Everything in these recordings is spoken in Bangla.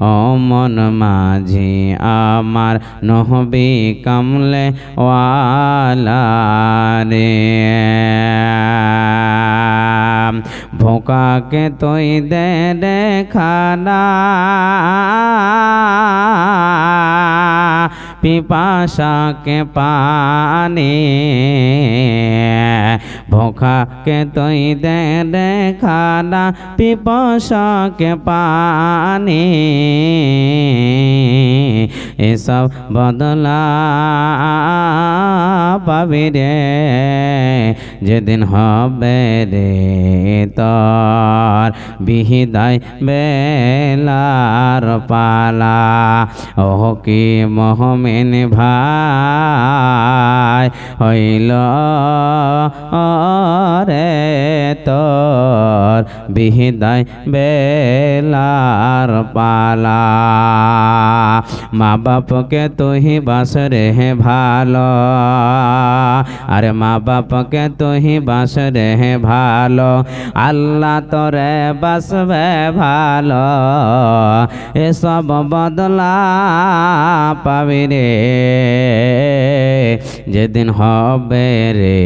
ও মন মাঝি আমার নহবি কামলে ওয়ালা রে ভোকাকে তুই দে রে খানা পিপাসাকে পানি ভোকাকে তুই দে রে খানা পিপাসাকে পানি এসব বদলা পাবি রে যেদিন হবে রে তোর বিদায় বেলার পালা ও কি মুমিন ভাই হইল রে তোর বিদায় বেলার পালা মা বাপকে তুই বাস রে ভালো আরে মা বাপকে তুই বাস রে ভালো আল্লাহ তোরে বাসবে ভালো এসব বদলা পাবি রে যেদিন হবে রে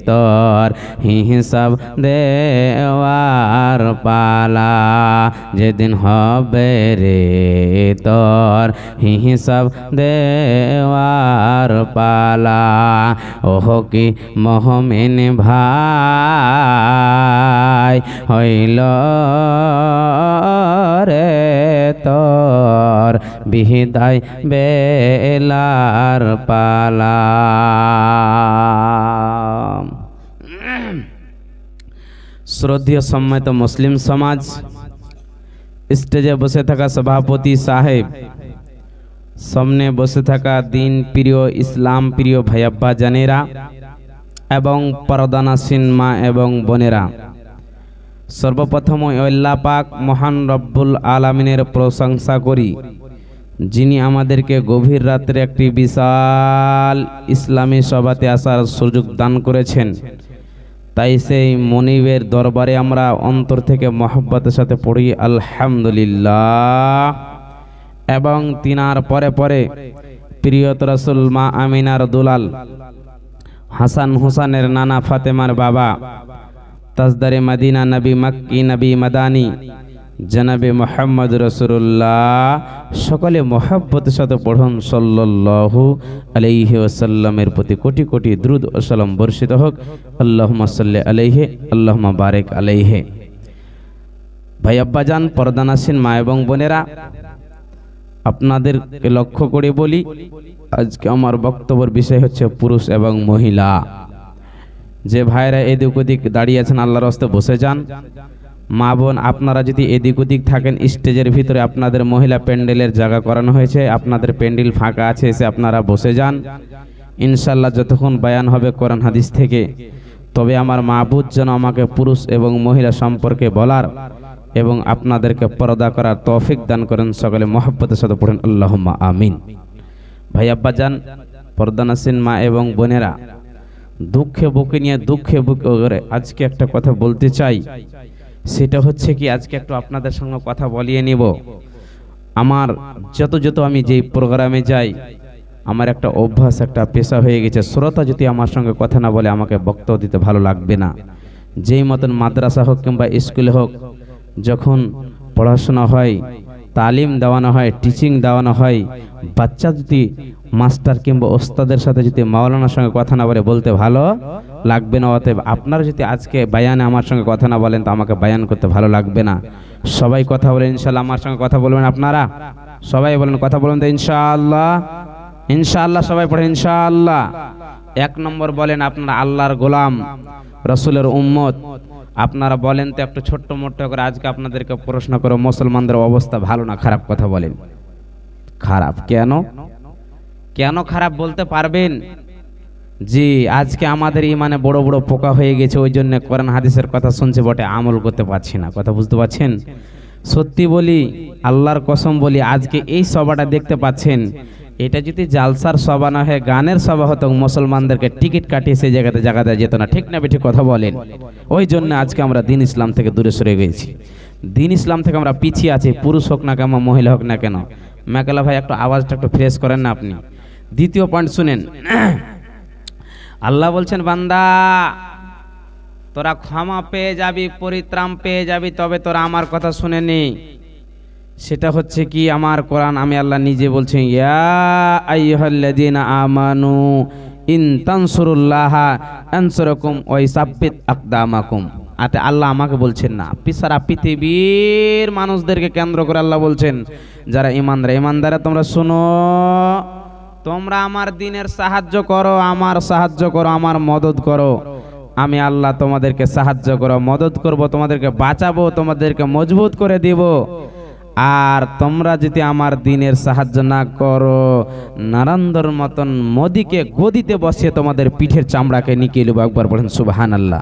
তোর হিসাব দেওয়ার পালা যেদিন হবে রে তোর হিসাব দেওয়ার পালা ওহ কি মুমিন ভাই হইল রে তোর বিদায় বেলার পালা শ্রদ্ধেয় সম্মানিত মুসলিম সমাজ স্টেজে বসে থাকা সভাপতি সাহেব সামনে বসে থাকা দিন প্রিয় ইসলাম প্রিয় ভাইয়াব্বা জানেরা এবং পরদানাসীন মা এবং বোনেরা সর্বপ্রথম আল্লাহ পাক মহান রব্বুল আলামিনের প্রশংসা করি যিনি আমাদেরকে গভীর রাত্রে একটি বিশাল ইসলামী সভাতে আসার সুযোগ দান করেছেন তাই সেই মনিবের দরবারে আমরা অন্তর থেকে মহব্বতের সাথে পড়ি আলহামদুলিল্লাহ এবং তিনার পরে পরে প্রিয়ত রাসূল মা আমিনার দুলাল হাসান হুসানের নানা ফাতেমার বাবা তাজদারে মদিনা নবী মক্কি নবী মাদানী জনাবে মুহাম্মদ রাসূলুল্লাহ সকলে মহব্বতের সাথে পড়ুন সাল্লাল্লাহু আলাইহি ওয়াসাল্লামের প্রতি কোটি কোটি দ্রুদ ও সালাম বর্ষিত হোক আল্লাহুম্মা সাল্লি আলাইহি আল্লাহুম্মা বারিক আলাইহি ভাই আব্বাজান পর্দানাসীন মা এবং বোনেরা আপনাদেরকে লক্ষ্য করে বলি আজকে আমার বক্তব্যের বিষয় হচ্ছে পুরুষ এবং মহিলা যে ভাইরা এদিক ওদিক দাঁড়িয়ে আছেন আল্লাহর রাস্তে বসে যান মা বোন আপনারা যদি এদিক ওদিক থাকেন স্টেজের ভিতরে আপনাদের মহিলা প্যান্ডেলের জায়গা করানো হয়েছে আপনাদের প্যান্ডেল ফাঁকা আছে এসে আপনারা বসে যান ইনশাআল্লাহ যতক্ষণ বয়ান হবে কোরআন হাদিস থেকে তবে আমার মাহবুব যেন আমাকে পুরুষ এবং মহিলা সম্পর্কে বলার এবং আপনাদেরকে পর্দা করার তৌফিক দান করেন সকলে মহব্বতের সাথে পড়েন আল্লাহুম্মা আমিন ভাই আব্বাজান পর্দানাসীন মা এবং বোনেরা দুঃখে বুকে নিয়ে দুঃখে বুকে করে আজকে একটা কথা বলতে চাই সেটা হচ্ছে কি আজকে একটু আপনাদের সঙ্গে কথা বলিয়ে নিব আমার যত আমি যেই প্রোগ্রামে যাই আমার একটা অভ্যাস একটা পেশা হয়ে গেছে শ্রোতা যদি আমার সঙ্গে কথা না বলে আমাকে বক্তব্য দিতে ভালো লাগবে না যেই মতন মাদ্রাসা হোক কিংবা স্কুলে হোক যখন পড়াশোনা হয় তালিম দেওয়ানো হয় টিচিং দেওয়ানো হয় বাচ্চা যদি মাস্টার কিংবা ওস্তাদের সাথে যদি মাওলানার সঙ্গে কথা না বলে বলতে ভালো লাগবে না অতএব আপনারা যদি আজকে বায়ানে আমার সঙ্গে কথা না বলেন তো আমাকে বায়ান করতে ভালো লাগবে না সবাই কথা বলেন ইনশাআল্লাহ আমার সঙ্গে কথা বলবেন আপনারা সবাই বলেন কথা বলুন তো ইনশাআল্লাহ ইনশাআল্লাহ সবাই পড়েন ইনশাআল্লাহ এক নম্বর বলেন আপনারা আল্লাহর গোলাম রাসূলের উম্মত আপনারা বলেন তো একটু ছোট্ট মোট্ট করে আজকে আপনাদেরকে প্রশ্ন করো মুসলমানদের অবস্থা ভালো না খারাপ কথা বলেন খারাপ কেন কেন খারাপ বলতে পারবেন জি আজকে আমাদের ইমানে বড় বড় পোকা হয়ে গেছে ওই জন্য কোরআন হাদিসের কথা শুনছে বটে আমল করতে পারছি না কথা বুঝতে পারছেন সত্যি বলি আল্লাহর কসম বলি আজকে এই সভাটা দেখতে পাচ্ছেন এটা যদি জালসার সভা না হয় গানের সভা হতো মুসলমানদেরকে টিকিট কাটিয়ে সেই জায়গাতে যেত না ঠিক না বেঠিক কথা বলেন ওই জন্য আজকে আমরা দিন ইসলাম থেকে দূরে সরে গেছি দিন ইসলাম থেকে আমরা পিছিয়ে আছি, পুরুষ হোক না কেন মহিলা হোক না কেন। মেকালা ভাই একটু আওয়াজটা একটু ফ্রেশ করেন না আপনি। দ্বিতীয় পয়েন্ট শুনেন, আল্লাহ বলছেন বান্দা তোরা ক্ষমা পেয়ে যাবি, পরিত্রাণ পেয়ে যাবি, তবে তোরা আমার কথা শুনে নি। সেটা হচ্ছে কি, আমার কোরআন আমি আল্লাহ নিজে বলছেন, ইয়া আইয়ুহাল্লাযীনা আমানু ইন তানসুরুল্লাহা ইয়ানসুরকুম ওয়া ইসাব্বিত আকদামাকুম। আতে আল্লাহ আমাকে বলছেন না, সারা পৃথিবীর মানুষদেরকে কেন্দ্র করে আল্লাহ বলছেন, যারা ইমানদার তোমরা শোনো, তোমরা আমার দ্বীনের সাহায্য করো, আমার সাহায্য করো, আমার মদদ করো। আমি আল্লাহ তোমাদেরকে সাহায্য করো, মদদ করব, তোমাদেরকে বাঁচাবো, তোমাদেরকে মজবুত করে দিব। আর তোমরা যদি আমার দ্বীনের সাহায্য না করো, নারান্দর মতন মোদিকে গদিতে বসিয়ে তোমাদের পিঠের চামড়াকে নিকিয়ে নেবো। একবার বলেন সুবহানাল্লাহ।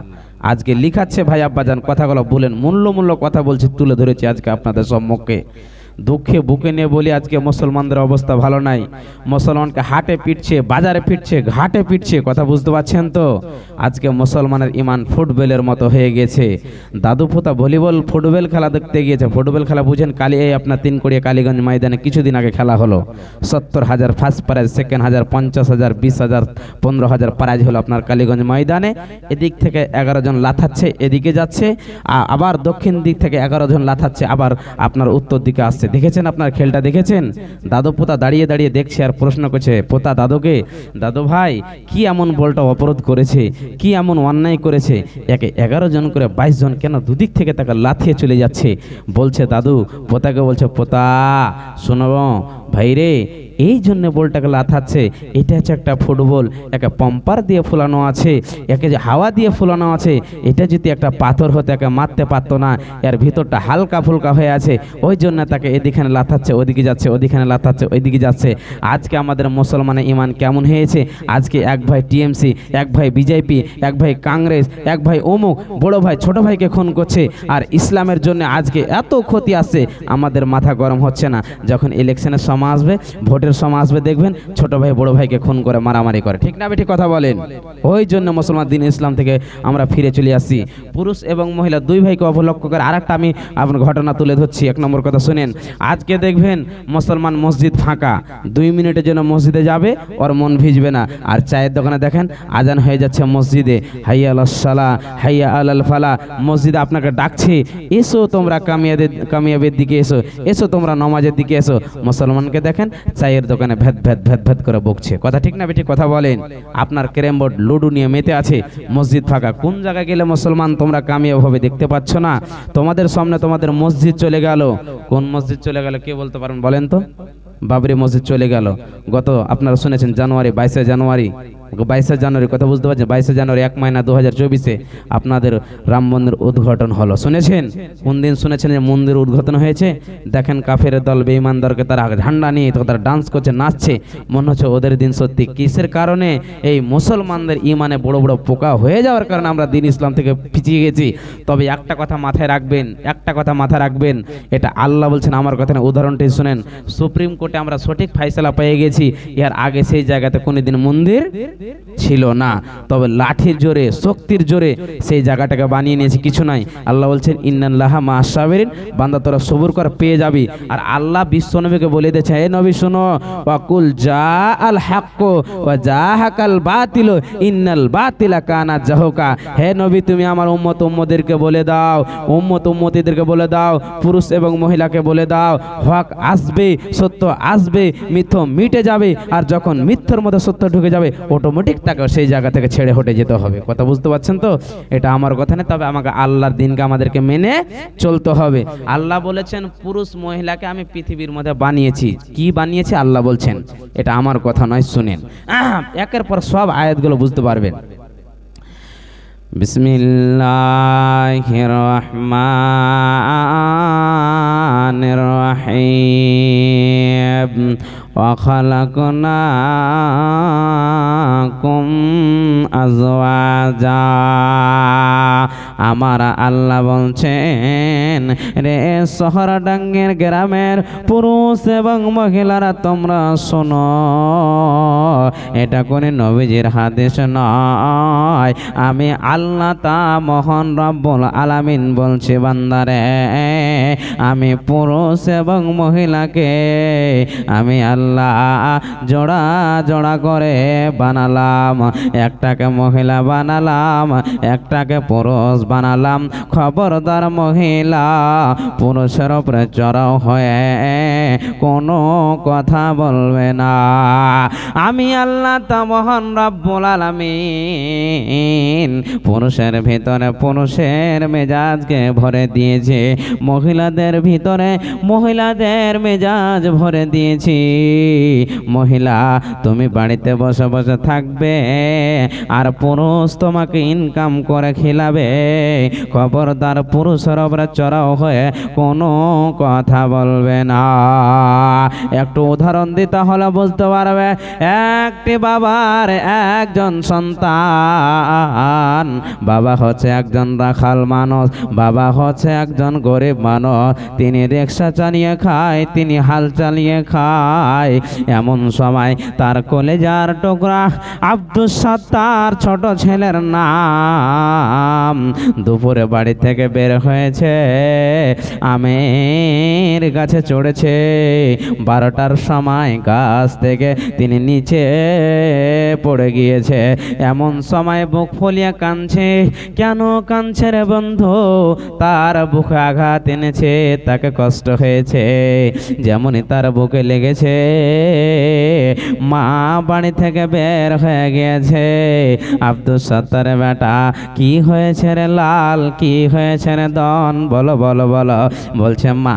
আজকে লিখাচ্ছে ভাই আব্বাজান, কথাগুলো বলেন, মূল্য কথা বলছি, তুলে ধরেছি আজকে আপনাদের সম্মুখে। দুঃখে বুকে নিয়ে বলি, আজকে মুসলমানদের অবস্থা ভালো নাই। মুসলমানকে হাটে পিটছে, বাজারে পিটছে, ঘাটে পিটছে, কথা বুঝতে পারছেন তো? আজকে মুসলমানের ইমান ফুটবলের মতো হয়ে গেছে। দাদু পোতা ভলিবল ফুটবল খেলা দেখতে গিয়েছে। ফুটবল খেলা বুঝেন, কালী এই আপনার 3 কোড়িয়া কালীগঞ্জ ময়দানে কিছুদিন আগে খেলা হলো। 70,000 ফার্স্ট প্রাইজ, সেকেন্ড 1000, 50,000, 20,000, 15,000 প্রাইজ হলো আপনার কালীগঞ্জ ময়দানে। এদিক থেকে 11 জন লাথাচ্ছে, এদিকে যাচ্ছে, আবার দক্ষিণ দিক থেকে 11 জন লাথাচ্ছে, আবার আপনার উত্তর দিকে আসছে। দেখেছেন আপনার খেলটা দেখেছেন? দাদু পোতা দাঁড়িয়ে দাঁড়িয়ে দেখছে আর প্রশ্ন করছে পোতা দাদুকে, দাদু ভাই কি এমন বলটা অপরাধ করেছে, কি এমন অন্যায় করেছে, একে 11 জন করে 22 জন কেন দুদিক থেকে তাকে লাথিয়ে চলে যাচ্ছে? বলছে দাদু পোতাকে, বলছে পোতা শোনো ভাই রে, এই জন্য বলটাকে লাথাচ্ছে, এটা হচ্ছে একটা ফুটবল, একে পাম্পার দিয়ে ফুলানো আছে, একে যে হাওয়া দিয়ে ফুলানো আছে। এটা যদি একটা পাথর হতো একে মারতে পারতো না, এর ভিতরটা হালকা ফুলকা হয়ে আছে, ওই জন্য তাকে এদিখানে লাথাচ্ছে, ওদিকে যাচ্ছে, ওদিখানে লাথাচ্ছে, ওইদিকে যাচ্ছে। আজকে আমাদের মুসলমানের ইমান কেমন হয়েছে? আজকে এক ভাই টিএমসি, এক ভাই বিজেপি, এক ভাই কংগ্রেস, এক ভাই অমুক, বড় ভাই ছোট ভাইকে খুন করছে। আর ইসলামের জন্য আজকে এত ক্ষতি আসছে, আমাদের মাথা গরম হচ্ছে না। যখন ইলেকশনের সময় আসবে, ভোটের সময় আসবে, দেখবেন ছোট ভাই বড় ভাইকে খুন করে, মারামারি করে, ঠিক না বেঠি কথা বলেন? ওই জন্য মুসলমান দিন ইসলাম থেকে আমরা ফিরে চলে আসছি। পুরুষ এবং মহিলা দুই ভাইকে অবলক্ষ্য করে আরেকটা আমি আপনার ঘটনা তুলে ধরছি। 1 নম্বর কথা শুনেন, আজকে দেখবেন মুসলমান মসজিদ ফাঁকা, 2 মিনিটের জন্য মসজিদে যাবে, ওর মন ভিজবে না। আর চায়ের দোকানে দেখেন আজান হয়ে যাচ্ছে মসজিদে, হাইয়া আলাস সালাহ, হাইয়া আলাল ফালাহ, মসজিদে আপনাকে ডাকছে, এসো তোমরা কামিয়াবের দিকে এসো, এসো তোমরা নামাজের দিকে এসো। মুসলমানকে দেখেন চায়ের দোকানে ভেদ ভেদ ভেদ ভেদ করে বকছে, কথা ঠিক না বেটি কথা বলেন? আপনার ক্যারাম বোর্ড লুডু নিয়ে মেতে আছে, মসজিদ ফাঁকা। কোন জায়গায় গেলে মুসলমান তোমরা কামিয়াব হবে দেখতে পাচ্ছ না? তোমাদের সামনে তোমাদের মসজিদ চলে গেল। কোন মসজিদ চলে গেল কে বলতে পারেন বলেন তো? বাবরি মসজিদ চলে গেল। গত আপনারা শুনেছেন জানুয়ারি, 22শে জানুয়ারি, 22শে জানুয়ারি কথা বুঝতে পারছেন, 22শে জানুয়ারি 1 মাইনা 2024-এ আপনাদের রাম মন্দির উদ্ঘাটন হলো। শুনেছেন? কোন দিন শুনেছেন যে মন্দির উদ্ঘাটন হয়েছে? দেখেন কাফের দল বেঈমানদেরকে তারা ঝান্ডা নিয়ে তারা ডান্স করছে, নাচছে, মনে হচ্ছে ওদের দিন সত্যি। কিসের কারণে? এই মুসলমানদের ইমানে বড় বড় পোকা হয়ে যাওয়ার কারণে আমরা দিন ইসলাম থেকে পিছিয়ে গেছি। তবে একটা কথা মাথায় রাখবেন, একটা কথা মাথায় রাখবেন, এটা আল্লাহ বলছেন, আমার কথা না, উদাহরণটি শুনেন। সুপ্রিম কোর্টে আমরা সঠিক ফাইসলা পেয়ে গেছি, এর আগে সেই জায়গাতে কোনোদিন মন্দির ছিল না, তবে লাঠির জোরে, শক্তির জোরে সেই জায়গাটাকে বানিয়ে নিয়েছে, কিছু নাই। আল্লাহ বলছেন ইন্নাল্লাহা মা'আস সাবিরিন, বান্দা তোরা সবুর কর, পেয়ে যাবি। আর আল্লাহ বিশ্বনবীকে বলে দিয়েছে, হে নবী শোনো, ওয়াকুল জাআল হাক্কু ওয়া জাহাকাল বাতিল ইন্নাল বাতিলা কানা জাহুকা। হে নবী তুমি আমার উম্মতদেরকে বলে দাও, উম্মতিদেরকে বলে দাও, পুরুষ এবং মহিলাকে বলে দাও, হক আসবে, সত্য আসবে, মিথ্যা মিটে যাবে। আর যখন মিথ্যার মধ্যে সত্য ঢুকে যাবে, অটোমেটিক তাকে সেই জায়গা থেকে ছেড়ে হটে যেতে হবে। কথা বুঝতে পারছেন তো? এটা আমার কথা না, তবে আমাকে আল্লাহর দিনকে আমাদেরকে মেনে চলতে হবে। আল্লাহ বলেছেন পুরুষ মহিলাকে আমি পৃথিবীর মধ্যে বানিয়েছি। কি বানিয়েছি আল্লাহ বলছেন, এটা আমার কথা নয়, শুনেন। একের পর সব আয়াতগুলো বুঝতে পারবেন। বিসমিল্লাহির রহমানির রহিম। وخلقناكم أزواجا আমার আল্লাহ বলছেন, রে শহরডাঙ্গের গ্রামের পুরুষ এবং মহিলারা তোমরা শোনো, এটা কোন নবীজির হাদিস নয়, আমি আল্লাহ তা মহান রব্বুল আলামিন বলছি, বান্দারে আমি পুরুষ এবং মহিলাকে আমি আল্লাহ জোড়া জোড়া করে বানালাম, একটাকে মহিলা বানালাম, একটাকে পুরুষ বানালাম। খবরদার মহিলা পুরুষের উপরে চড়াও হয়ে কোনো কথা বলবে না। আমি আল্লাহ তা মহান রব্বুল আলামিন পুরুষের ভিতরে পুরুষের মেজাজকে ভরে দিয়েছে, মহিলাদের ভিতরে মহিলাদের মেজাজ ভরে দিয়েছি। মহিলা তুমি বাড়িতে বসে বসে থাকবে আর পুরুষ তোমাকে ইনকাম করে খিলাবে। খবরদার পুরুষের উপরে চড়াও হয়ে কোনো কথা বলবে না। একটু উদাহরণ দিতে হলে বুঝতে পারবে, একটি বাবার একজন সন্তান, বাবা হচ্ছে একজন রাখাল মানুষ, বাবা হচ্ছে একজন গরিব মানুষ, তিনি রিক্সা চালিয়ে খায়, তিনি হাল চালিয়ে খায়। এমন সময় তার কলেজার টুকরা আব্দুস সাত্তার ছোট ছেলের নাম দুপুরে বাড়ি থেকে বের হয়েছে, আমের গাছে চড়েছে। 12টার সময় গাছ থেকে তিনি নিচে পড়ে গিয়েছে। এমন সময় বুক ফুলিয়ে কাঁদছে। কেন কাঁদছে রে বন্ধু? তার বুকে আঘাত এনেছে, তাকে কষ্ট হয়েছে। যেমনই তার বুকে লেগেছে, মা বাড়ি থেকে বের হয়ে গিয়েছে। আব্দুস সাত্তারের বেটা, কি হয়েছে রে লাল, কি হয়েছে রে দন, বলো বলো বলো। বলছে, মা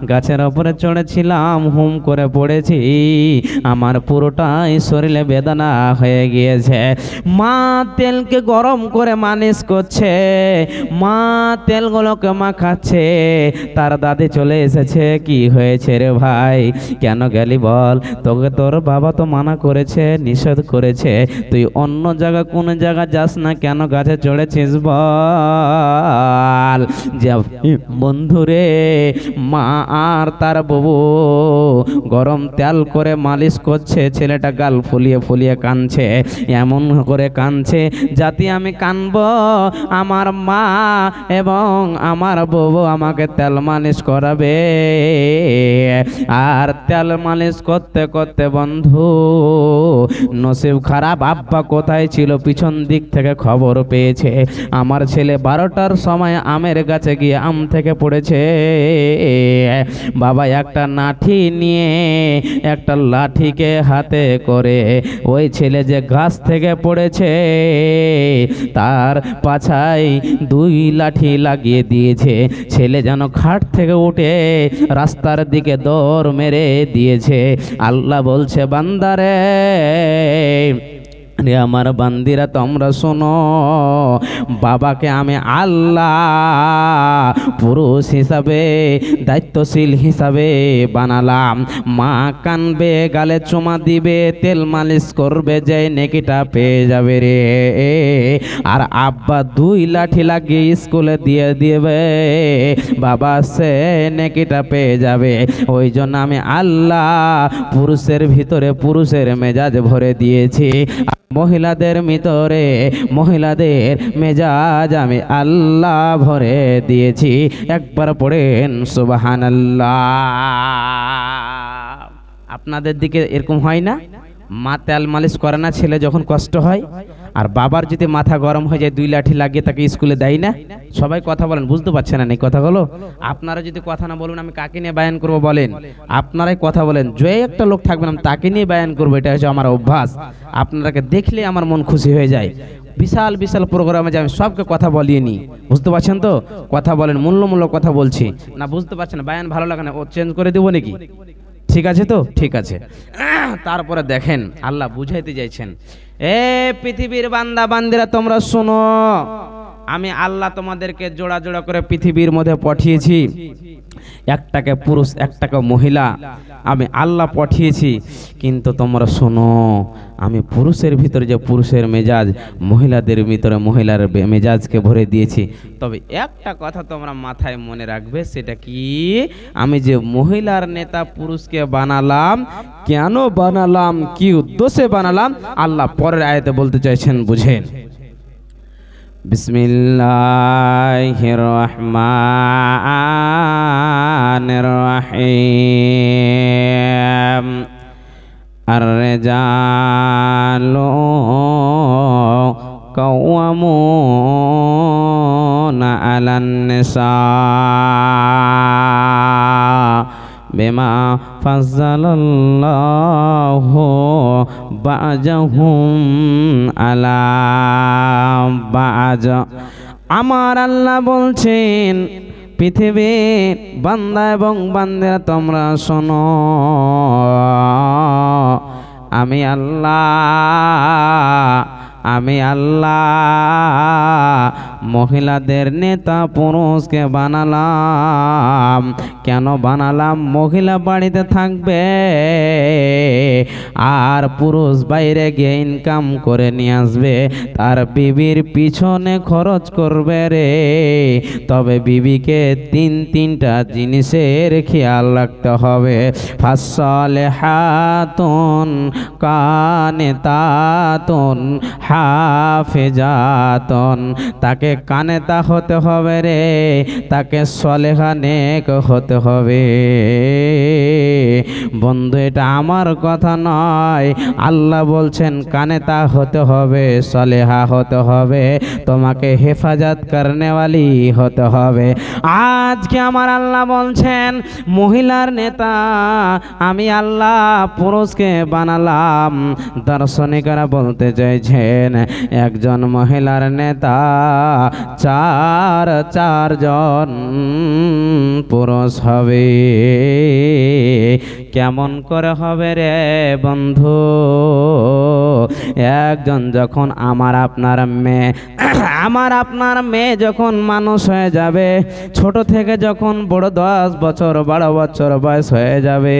গাছের ওপরে চড়েছিলাম, হুম করে পড়েছি, আমার পুরোটাই শরীরে বেদনা হয়ে গিয়েছে। মা তেলকে গরম করে মালিশ করছে, মা তেলগুলোকে মাখাচ্ছে। তার দাদি চলে এসেছে, কি হয়েছে রে ভাই, কেন গেলি বল? তোকে তোর বাবা তো মানা করেছে, নিষেধ করেছে, তুই অন্য জায়গা কোন জায়গা যাস না, কেন গাছে চড়েছিস বল? বন্ধুরে, মা আর তার বাবু গরম তেল করে মালিশ করছে, ছেলেটা গাল ফুলিয়ে ফুলিয়ে কাঁদছে। এমন করে কাঁদছে যাতে আমি কানব, আমার মা এবং আমার বউ আমাকে তেল মালিশ করাবে। আর তেল মালিশ করতে করতে বন্ধু নসিব খারাপ, আব্বা কোথায় ছিল পিছন দিক থেকে খবর পেয়েছে আমার ছেলে 12টার সময় আমের গাছে গিয়ে আম থেকে পড়েছে। বাবা একটা লাঠি নিয়ে, একটা লাঠিকে হাতে করে ওই ছেলে যে গাছ থেকে পড়েছে তার পাছায় 2 লাঠি লাগিয়ে দিয়েছে। ছেলে যেন খাট থেকে উঠে রাস্তার দিকে দৌড় মেরে দিয়েছে। আল্লাহ বলছে, বান্দারে রে আমার বান্দিরা তোমরা শোনো, বাবাকে আমি আল্লাহ পুরুষ হিসাবে, দায়িত্বশীল হিসাবে বানালাম। মা কানবে, গালে চুমা দিবে, তেল মালিশ করবে, যে নেকিটা পেয়ে যাবে রে। আর আব্বা 2 লাঠি লাগিয়ে স্কুলে দিয়ে দিবে, বাবা সে নেকিটা পেয়ে যাবে। ওই জন্য আমি আল্লাহ পুরুষের ভিতরে পুরুষের মেজাজ ভরে দিয়েছি, মহিলাদের ভিতরে মহিলাদের মেজাজ আমি আল্লাহ ভরে দিয়েছি। একবার পড়েন সুবহানাল্লাহ। আপনাদের দিকে এরকম হয় না? মা তেল মালিশ করে না ছেলে যখন কষ্ট হয়? আর বাবার যদি মাথা গরম হয়ে যায় 2 লাঠি লাগিয়ে তাকে স্কুলে দেয় না? সবাই কথা বলেন, বুঝতে পারছেন না এই কথাগুলো? আপনারা যদি কথা না বলুন আমি কাকে নিয়ে বায়ান করব বলেন? আপনারাই কথা বলেন, যে একটা লোক থাকবেন আমি তাকে নিয়ে বায়ান করবো, এটা হচ্ছে আমার অভ্যাস। আপনারাকে দেখলে আমার মন খুশি হয়ে যায়। বিশাল বিশাল প্রোগ্রামে যে আমি সবকে কথা বলিয়ে নিই, বুঝতে পারছেন তো? কথা বলেন, মূল্যমূলক কথা বলছি না, বুঝতে পারছেন? বায়ান ভালো লাগে না, ও চেঞ্জ করে দেবো নাকি? ঠিক আছে তো? ঠিক আছে। তারপরে দেখেন আল্লাহ বুঝাইতে চাইছেন, এ পৃথিবীর বান্দা বান্দিরা তোমরা শোনো, আমি আল্লাহ তোমাদেরকে জোড়া জোড়া করে পৃথিবীর মধ্যে পাঠিয়েছি। একটাকে পুরুষ একটাকে মহিলা আমি আল্লাহ পাঠিয়েছি, কিন্তু তোমরা শোনো, আমি পুরুষের ভিতরে যে পুরুষের মেজাজ, মহিলাদের ভিতরে মহিলার মেজাজকে ভরে দিয়েছি। তবে একটা কথা তোমরা মাথায় মনে রাখবে, সেটা কি, আমি যে মহিলার নেতা পুরুষকে বানালাম, কেন বানালাম, কি উদ্দেশ্যে বানালাম, আল্লাহ পরের আয়াতে বলতে চাইছেন, বুঝেন। বিসমিল্লাহির রহমানির রহিম। আর-রিজালু কাওয়ামুনা আলান নিসা বিমা ফাজ্জালাল্লাহু বা'জাহুম আলা বা'জ। আমার আল্লাহ বলছেন, পৃথিবীর বান্দা এবং বান্দারা তোমরা শোনো, আমি আল্লাহ মহিলাদের নেতা পুরুষকে বানালাম। কেন বানালাম? মহিলা বাড়িতে থাকবে আর পুরুষ বাইরে গিয়ে ইনকাম করে নিয়ে আসবে, তার বিবির পিছনে খরচ করবে রে। তবে বিবিকে তিনটা জিনিসের খেয়াল রাখতে হবে। ফাসসালিহাতুন কানিতাতুন হাফিজাতুন, তাকে কানেতা হতে হবে রে, তাকে সলেহা নেক হতে হবে। বন্ধু, এটা আমার কথা নয়, আল্লাহ বলছেন কানেতা হতে হবে, সলেহা হতে হবে, তোমাকে হেফাজত করনেওয়ালি হতে হবে। আজকে আমার আল্লাহ বলছেন, মহিলার নেতা আমি আল্লাহ পুরুষকে বানালাম। দার্শনিকরা বলতে চাইছেন, একজন মহিলার নেতা চারজন পুরুষ হবে। কেমন করে হবে রে বন্ধু? একজন যখন আমার আপনার মেয়ে যখন মানুষ হয়ে যাবে, ছোট থেকে যখন বড় 10 বছর 12 বছর বয়স হয়ে যাবে,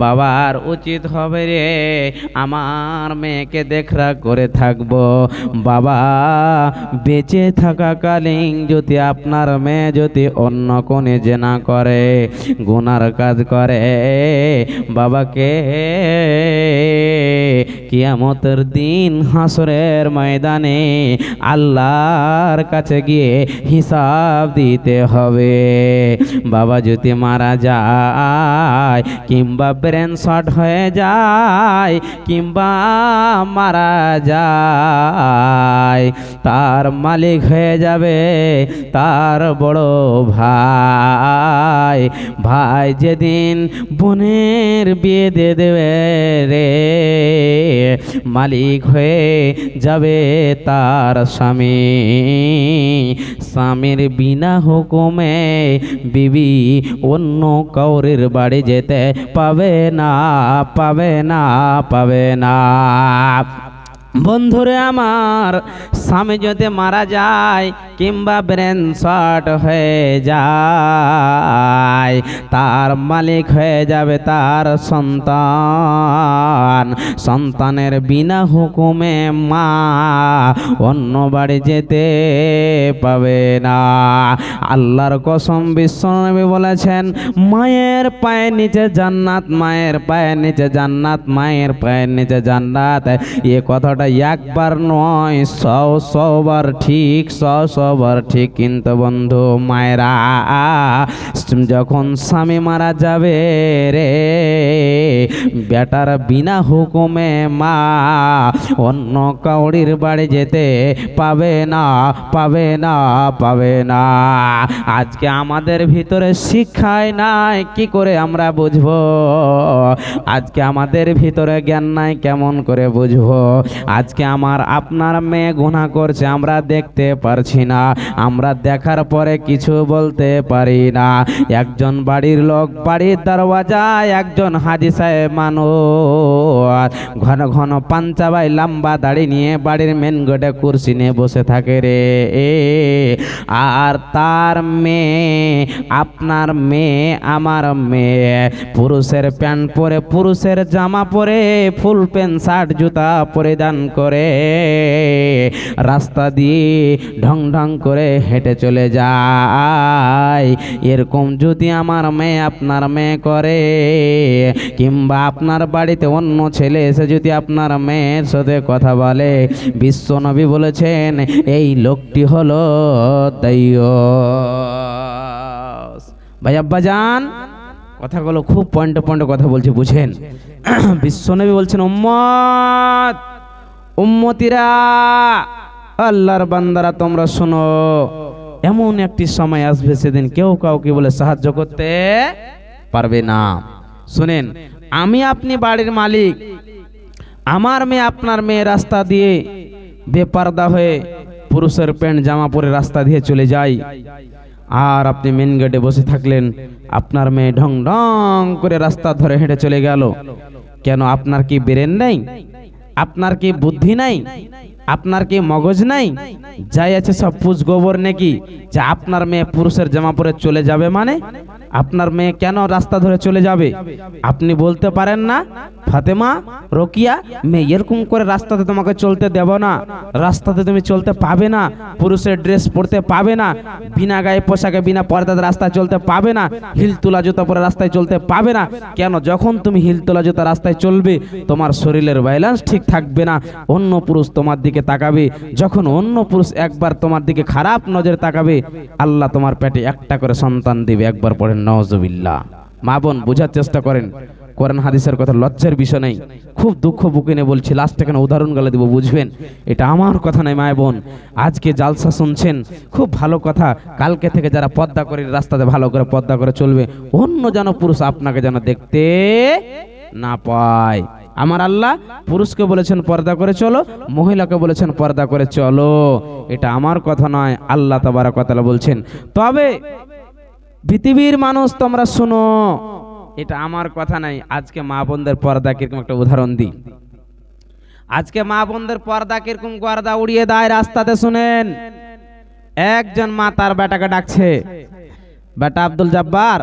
বাবার উচিত হবে রে আমার মেয়েকে দেখরাখ করে থাকবো। বাবা বেঁচে থাকাকালীন যদি আপনার মেয়ে যদি অন্য কোণে জেনা করে, গুনার কাজ করে, বাবাকে কিয়ামতের দিন হাসরের ময়দানে আল্লাহর কাছে গিয়ে হিসাব দিতে হবে। বাবা যদি মারা যায়, কিংবা ব্রেন শর্ট হয়ে যায়, কিংবা মারা যায়, তার মালিক হয়ে যাবে তার বড় ভাই। ভাই যেদিন বোনের বিয়ে দিয়ে দেবে রে, মালিক হয়ে যাবে তার স্বামী। স্বামীর বিনা হুকুমে বিবি অন্য কাউরের বাড়ি যেতে পাবে না। বন্ধুরে আমার, স্বামী যদি মারা যায় কিংবা ব্রেন শর্ট হয়ে যায়, তার মালিক হয়ে যাবে তার সন্তান। সন্তানের বিনা হুকুমে মা অন্য বাড়ি যেতে পাবে না। আল্লাহর কসম, বিশ্বনবী বলেছেন, মায়ের পায়ের নিচে জান্নাত, মায়ের পায়ের নিচে জান্নাত, মায়ের পায়ের নিচে জান্নাত। এ কথাটা একবার নয়, 100 বার ঠিক, 100 বার ঠিক। কিন্তু বন্ধু, মায়েরা যখন স্বামী মারা যাবে রে, বেটার বিনা হুকুমে মা অন্য কাউরির বাড়ি যেতে পাবে না। আজকে আমাদের ভিতরে শিক্ষাই নাই, কি করে আমরা বুঝবো? আজকে আমাদের ভিতরে জ্ঞান নাই, কেমন করে বুঝবো? আজকে আপনার মেয়ে গুনাহ করছে, আমরা দেখতে পারছি না, আমরা দেখার পরে কিছু বলতে পারি না। একজন তিনজন বাড়ির লোক, বাড়ির দরওয়াজায় একজন হাজি সাহেব মানুষ, ঘন ঘন পাঞ্চাবাই লম্বা দাড়ি নিয়ে বাড়ির মেন গেটে কুর্সি নিয়ে বসে থাকে রে। আর তার মেয়ে, আপনার মেয়ে, আমার মেয়ে, পুরুষের প্যান্ট পরে, পুরুষের জামা পরে, ফুল প্যান্ট শার্ট জুতা পরিধান করে রাস্তা দিয়ে ঢং ঢং করে হেঁটে চলে যায়। এরকম যদি আমার মেয়ে, আপনার মেয়ে করে, কিংবা আপনার বাড়িতে অন্য ছেলে এসে যদি আপনার মেয়ের সাথে কথা বলে, বিশ্বনবী বলেছেন এই লোকটি হলো দাইয়্যুস। ভাই আব্বাজান, কথাগুলো খুব পয়েন্টে পয়েন্টে কথা বলছি, বুঝেন। বিশ্বনবী বলছেন উম্মত, উম্মতিরা, আল্লাহর বান্দারা, তোমরা শোনো, এমন একটি সময় আসবে সেদিন কেউ কাউকে বলে সাহায্য করতে পারবে না। শুনেন, আমি আপনি বাড়ির মালিক, আমার মেয়ে, আপনার মেয়ে রাস্তা দিয়ে বেপরদা হয়ে পুরুষের প্যান্ট জামা পরে রাস্তা দিয়ে চলে যায়, আর আপনি মেন গেটে বসে থাকলেন, আপনার মেয়ে ঢং ঢং করে রাস্তা ধরে হেঁটে চলে গেল। কেন? আপনার কি ব্রেন নাই? আপনার কি বুদ্ধি নাই? আপনার কি মগজ নাই? যাই আছে সব পুজ গোবর নাকি যে আপনার মেয়ে পুরুষের জামা পরে চলে যাবে? মানে আপনার মেয়ে কেন রাস্তা ধরে চলে যাবে? আপনি বলতে পারেন না ফাতেমা, রোকিয়া, মেয়ে এরকম করে রাস্তাতে তোমাকে চলতে দেব না, রাস্তাতে তুমি চলতে পাবে না, পুরুষের ড্রেস পরতে পাবে না, বিনা গায়ে পোশাকে বিনা পর্দাতে রাস্তায় চলতে পাবে না, হিল তোলা জুতা পরে রাস্তায় চলতে পাবে না। কেন? যখন তুমি হিল তোলা জুতা রাস্তায় চলবে, তোমার শরীরের ব্যালেন্স ঠিক থাকবে না, অন্য পুরুষ তোমার দিকে তাকাবে। যখন অন্য পুরুষ একবার তোমার দিকে খারাপ নজরে তাকাবে, আল্লাহ তোমার পেটে একটা করে সন্তান দিবে। একবার পড়েন নাউজুবিল্লাহ। মা বোন, বোঝার চেষ্টা করেন, কোরআন হাদিসের কথা লজ্জার বিষয় নেই। খুব দুঃখ বুকে নিয়ে বলছি, লাস্টে কেন উদাহরণ গেলে দিব, বুঝবেন। এটা আমার কথা নাই মা বোন, আজকে জালসা শুনছেন, খুব ভালো কথা। কালকে থেকে যারা পর্দা করে রাস্তাতে ভালো করে পর্দা করে চলবে, অন্য যেন পুরুষ আপনাকে যেন দেখতে না পায়। আমার আল্লাহ পুরুষকে বলেছেন পর্দা করে চলো, মহিলাকে বলেছেন পর্দা করে চলো। এটা আমার কথা নয়, আল্লাহ তাবারক ওয়া তাআলা বলছেন। তবে পৃথিবীর মানুষ তোমরা শুনো, এটা আমার কথা নাই। আজকে মা বোনদের পর্দা কিরকম একটা উদাহরণ দিই। আজকে মা বোনদের পর্দা কিরকম পর্দা উড়িয়ে দেয় রাস্তাতে। শুনেন, একজন মা তার বেটাকে ডাকছে, বেটা আব্দুল জব্বার,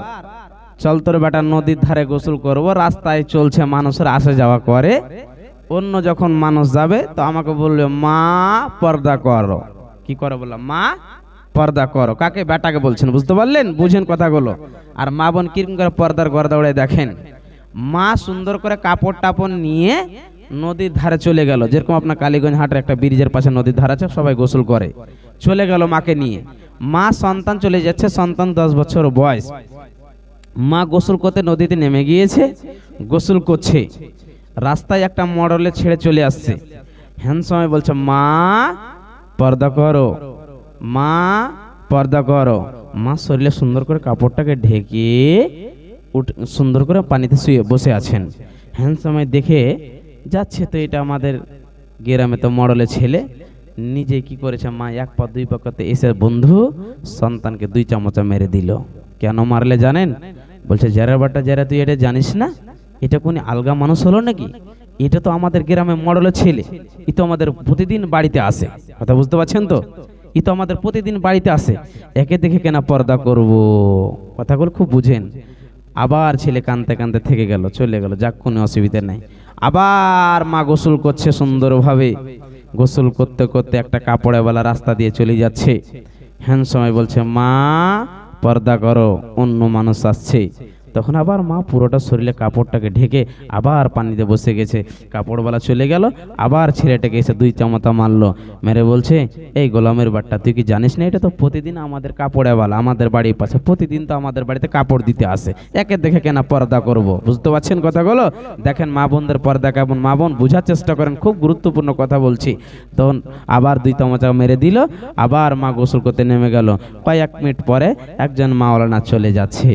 চল তোর বেটা নদীর ধারে গোসল করব। রাস্তায় চলছে, মানুষের আসা যাওয়া করে, অন্য যখন মানুষ যাবে তো আমাকে বললো মা পর্দা করো। কি করো? বললাম মা পর্দা করো। কাকে? বেটাকে বলছেন, বুঝতে পারলেন? বুঝেন কথাগুলো। আর মা বোন কিরকম করে পর্দার গর্দা উড়ে দেখেন। মা সুন্দর করে কাপড় টাপড় নিয়ে নদীর ধারে চলে গেল। যেরকম আপনার কালীগঞ্জ হাটের একটা ব্রিজের পাশে নদীর ধারে আছে, সবাই গোসল করে, চলে গেল মাকে নিয়ে। মা সন্তান চলে যাচ্ছে, সন্তান 10 বছর বয়স। মা গোসল করতে নদীতে নেমে গিয়েছে, গোসল করছে। রাস্তায় একটা মডেলে ছেড়ে চলে আসছে। হ্যান সময় বলছে মা পর্দা করো, মা পর্দা করো। মা শরীরে সুন্দর করে কাপড়টাকে ঢেকে সুন্দর করে পানিতে শুয়ে বসে আছেন। হ্যান সময় দেখে যাচ্ছে, তো এটা আমাদের গ্রামে তো মডেলে ছেলে। নিজে কি করেছে, মা 1 পা 2 পা করতে এসে বন্ধু সন্তানকে 2 চামচা মেরে দিল। কেন মারলে জানেন? বলছে যারা বাটা, যারা তুই এটা জানিস না, এটা কোন আলগা মানুষ হলো নাকি? এটা তো আমাদের গ্রামে মডেলের ছেলে, ই তো আমাদের প্রতিদিন বাড়িতে আসে। কথা বুঝতে পারছেন তো? ই তো আমাদের প্রতিদিন বাড়িতে আসে, একে দেখে কেনা পর্দা করব? কথাগুলো খুব বুঝেন। আবার ছেলে কাঁদতে কাঁদতে থেকে গেল, চলে গেল, যাক কোনো অসুবিধা নাই। আবার মা গোসল করছে সুন্দরভাবে, গোসল করতে করতে একটা কাপড়েওয়ালা রাস্তা দিয়ে চলে যাচ্ছে। হ্যান সময় বলছে মা পর্দা করো, অন্য মানুষ আসছে। তখন আবার মা পুরোটা শরীরে কাপড়টাকে ঢেকে আবার পানিতে বসে গেছে। কাপড়ওয়ালা চলে গেল, আবার ছেলেটাকে এসে 2 চামচা মারলো। মেরে বলছে এই গোলামের বাট্টা, তুই কি জানিস না এটা তো প্রতিদিন আমাদের কাপড়েওয়ালা, আমাদের বাড়ির পাশে প্রতিদিন তো আমাদের বাড়িতে কাপড় দিতে আসে, একে দেখে কেনা পর্দা করব? বুঝতে পারছেন কথাগুলো? দেখেন মা বোনদের পর্দা কেমন। মা বোন বোঝার চেষ্টা করেন, খুব গুরুত্বপূর্ণ কথা বলছি। তখন আবার 2 চামচা মেরে দিল, আবার মা গোসল করতে নেমে গেল। কয়েক মিনিট পরে একজন মাওলানা চলে যাচ্ছে।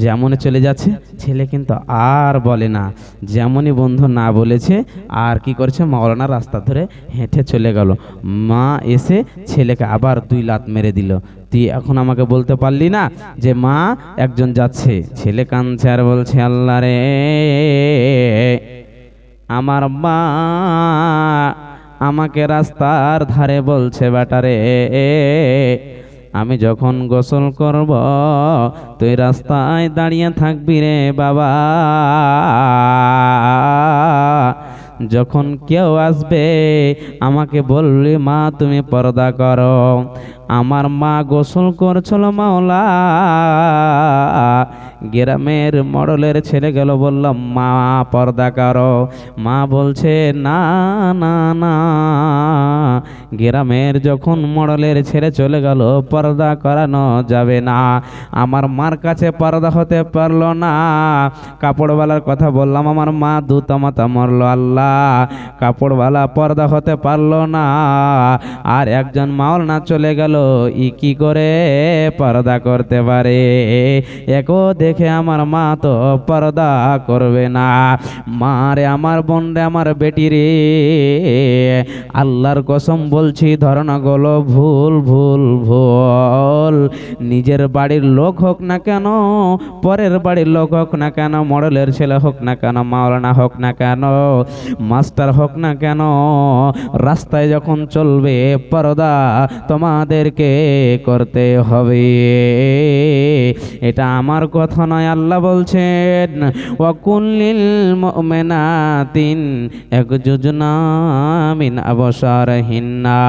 যেমন চলে যাচ্ছে, ছেলে কিন্তু আর বলে না। যেমনই বন্ধু না বলেছে আর কি করছে, মাওলানা রাস্তা ধরে হেঁটে চলে গেল। মা এসে ছেলেকে আবার 2 লাত মেরে দিল। তুই এখন আমাকে বলতে পারলি না যে মা একজন যাচ্ছে? ছেলে কাঁদছে আর বলছে, আল্লাহ রে, আমার মা আমাকে রাস্তার ধারে বলছে, বেটারে আমি যখন গোসল করব তুই রাস্তায় দাঁড়িয়ে থাকবি রে বাবা, যখন কেউ আসবে আমাকে বললি মা তুমি পর্দা করো। আমার মা গোসল করছিল মাওলা, গ্রামের মডেলের ছেলে গেল, বললাম মা পর্দা করো। মা বলছে না না না, গ্রামের যখন মডেলের ছেলে চলে গেল পর্দা করানো যাবে না। আমার মার কাছে পর্দা হতে পারলো না। কাপড়ওয়ালার কথা বললাম, আমার মা দুতামাতা মরলো, আল্লাহ কাপড়ওয়ালা পর্দা হতে পারলো না। আর একজন মাওলানা চলে গেল, ই কি করে পর্দা করতে পারে? একো দেখে আমার মা তো পর্দা করবে না। মা রে, আমার বোন রে, আমার বেটি রে, আল্লাহর কসম বলছি, ধারণাগুলো ভুল ভুল ভুল। নিজের বাড়ির লোক হোক না কেন, পরের বাড়ির লোক হোক না কেন, মডেলের ছেলে হোক না কেন, মাওলানা হোক না কেন, মাস্টার হোক না কেন, রাস্তায় যখন চলবে পর্দা তোমাদেরকে করতে হবে। এটা আমার কথা নয়, আল্লাহ বলছেন ওয়াকুল্লিল মুমিনাতিন ইয়াগজুজনা মিন আবসারিহিন্না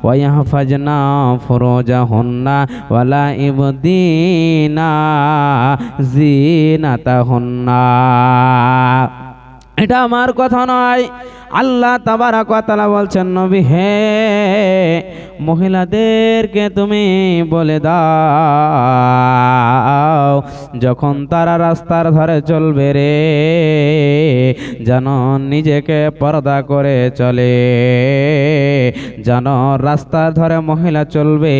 ওয়া ইয়াহফাজনা ফুরুজাহুন্না ওয়ালা ইবদিনা জিনাতাহুন্না। এটা আমার কথা নয়, আল্লাহ তাবারাক ওয়া তাআলা বলছেন, নবী হে, মহিলাদেরকে তুমি বলে দাও যখন তারা রাস্তার ধারে চলবে রে, যেন নিজেকে পর্দা করে চলে, যেন রাস্তার ধারে মহিলা চলবে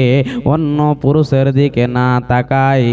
অন্য পুরুষের দিকে না তাকায়।